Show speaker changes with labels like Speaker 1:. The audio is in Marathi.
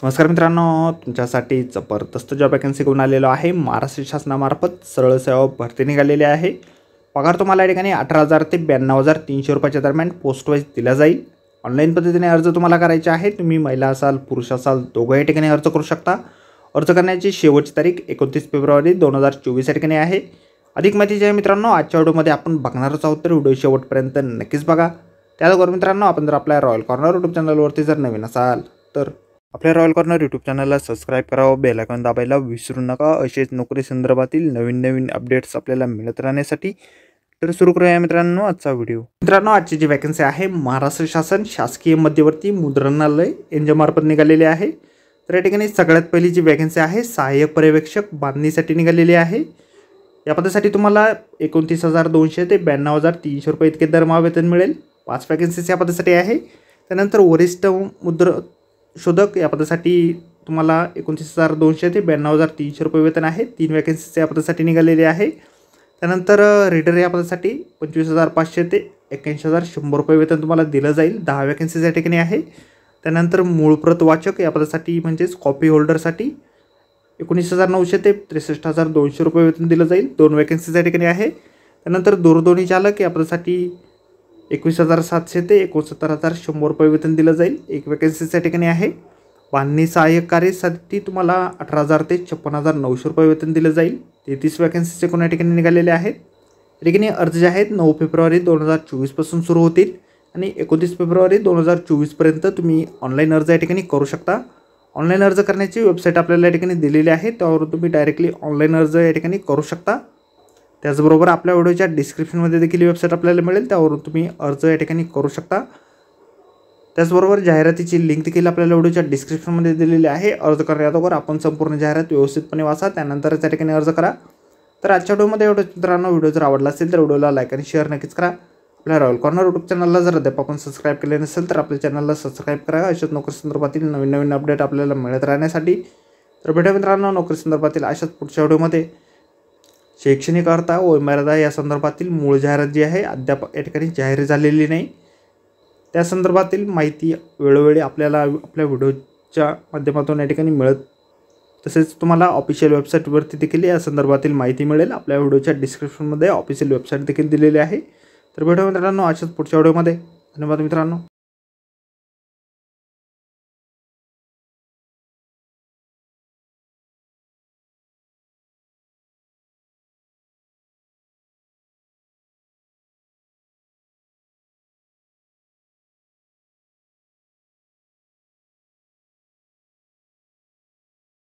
Speaker 1: नमस्कार मित्रांनो, तुमच्यासाठी जबरदस्त जॉब वॅकन्सी घेऊन आलेलो आहे। महाराष्ट्र शासनामार्फत सरळ सेवा भरती निघालेली आहे। पगार तुम्हाला या ठिकाणी 18,000 ते 92,300 रुपयाच्या दरम्यान पोस्ट वाईज दिला जाईल। ऑनलाईन पद्धतीने अर्ज तुम्हाला करायचे आहे। तुम्ही महिला असाल पुरुष असाल दोघं या ठिकाणी अर्ज करू शकता। अर्ज करण्याची शेवटची तारीख 29 फेब्रुवारी 2024 या ठिकाणी आहे। अधिक माहिती आहे मित्रांनो आजच्या व्हिडिओमध्ये आपण बघणारच आहोत, तर व्हिडिओ शेवटपर्यंत नक्कीच बघा। त्याचबरोबर मित्रांनो, आपण जर आपल्या रॉयल कॉर्नर यूट्यूब चॅनलवरती जर नवीन असाल तर आपल्या रॉयल कॉर्नर यूट्यूब चॅनलला सबस्क्राइब करावं, बेल आयकॉन दाबायला विसरू नका। असेच नोकरी संदर्भातील नवीन अपडेट्स आपल्याला मिळत राहण्यासाठी। तर सुरू करूया मित्रांनो आजचा व्हिडिओ। मित्रांनो, आजची जी वॅकन्सी आहे महाराष्ट्र शासन शासकीय मध्यवर्ती मुद्रणालय यांच्यामार्फत निघालेली आहे। तर या ठिकाणी सगळ्यात पहिली जी वॅकन्सी आहे सहाय्यक पर्यवेक्षक बांधणीसाठी निघालेली आहे। या पदासाठी तुम्हाला 29,200 ते 92,300 रुपये इतके दरमहा वेतन मिळेल। 5 वॅकन्सीज या पदासाठी आहे। त्यानंतर वरिष्ठ मुद्र शोधक या पदासाठी तुम्हाला 29,200 ते 92,300 रुपये वेतन आहे। 3 वॅकन्सीज या पदासाठी निघालेली आहे। त्यानंतर रीडर या पदासाठी 25,500 ते 81,100 रुपये वेतन तुम्हाला दिलं जाईल। 10 वॅकन्सीज या ठिकाणी आहे। त्यानंतर मूळ प्रत वाचक या पदासाठी म्हणजेच कॉपी होल्डरसाठी 19,900 ते 63,200 रुपये वेतन दिलं जाईल। 2 वॅकन्सीज या ठिकाणी आहे। त्यानंतर दूरध्वनी चालक या पदासाठी 21,700 ते 69,100 रुपये वेतन दिलं जाईल। 1 वॅकन्सी या ठिकाणी आहे। बांधणी सहाय्यक कार्यसाठी तुम्हाला 18,000 ते 56,900 रुपये वेतन दिलं जाईल। 33 वॅकन्सीचे कोणत्या ठिकाणी निघालेले आहेत। या ठिकाणी अर्ज जे आहेत 9 फेब्रुवारी 2024 पासून सुरू होतील आणि 29 फेब्रुवारी 2024 पर्यंत तुम्ही ऑनलाईन अर्ज या ठिकाणी करू शकता। ऑनलाईन अर्ज करण्याची वेबसाईट आपल्याला या ठिकाणी दिलेली आहे, त्यावर तुम्ही डायरेक्टली ऑनलाईन अर्ज या ठिकाणी करू शकता। त्याचबरोबर आपल्या व्हिडिओच्या डिस्क्रिप्शनमध्ये देखील वेबसाईट आपल्याला मिळेल, त्यावरून तुम्ही अर्ज या ठिकाणी करू शकता। त्याचबरोबर जाहिरातीची लिंक देखील आपल्याला व्हिडिओच्या डिस्क्रिप्शनमध्ये दिलेली आहे। अर्ज करण्याअगोदर आपण संपूर्ण जाहिरात व्यवस्थितपणे वाचा, त्यानंतर त्या ठिकाणी अर्ज करा। तर आजच्या व्हिडिओमध्ये एवढंच मित्रांनो। व्हिडिओ जर आवडला असेल तर व्हिडिओला लाईक आणि शेअर नक्कीच करा। आपल्या रॉयल कॉर्नर यूट्यूब चॅनलला जर अद्याप आपण सबस्क्राईब केले नसेल तर आपल्या चॅनलला सबस्क्राईब करा। अशाच नोकरी संदर्भातील नवीन अपडेट आपल्याला मिळत राहण्यासाठी। तर भेटूया मित्रांनो नोकरी संदर्भातील अशाच पुढच्या व्हिडिओमध्ये। शैक्षणिक अर्हता वयोमर्यादा या संदर्भातील मूळ जाहिरात जी आहे अद्याप या ठिकाणी जाहीर झालेली नाही। त्या संदर्भातील माहिती वेळोवेळी आपल्याला आपल्या व्हिडिओच्या माध्यमातून या ठिकाणी मिळत, तसेच तुम्हाला ऑफिशियल वेबसाईटवरती देखील या संदर्भातील माहिती मिळेल। आपल्या व्हिडिओच्या डिस्क्रिप्शनमध्ये ऑफिशियल वेबसाईट देखील दिलेली आहे। तर भेटूया मित्रांनो अशाच पुढच्या व्हिडिओमध्ये। धन्यवाद मित्रांनो।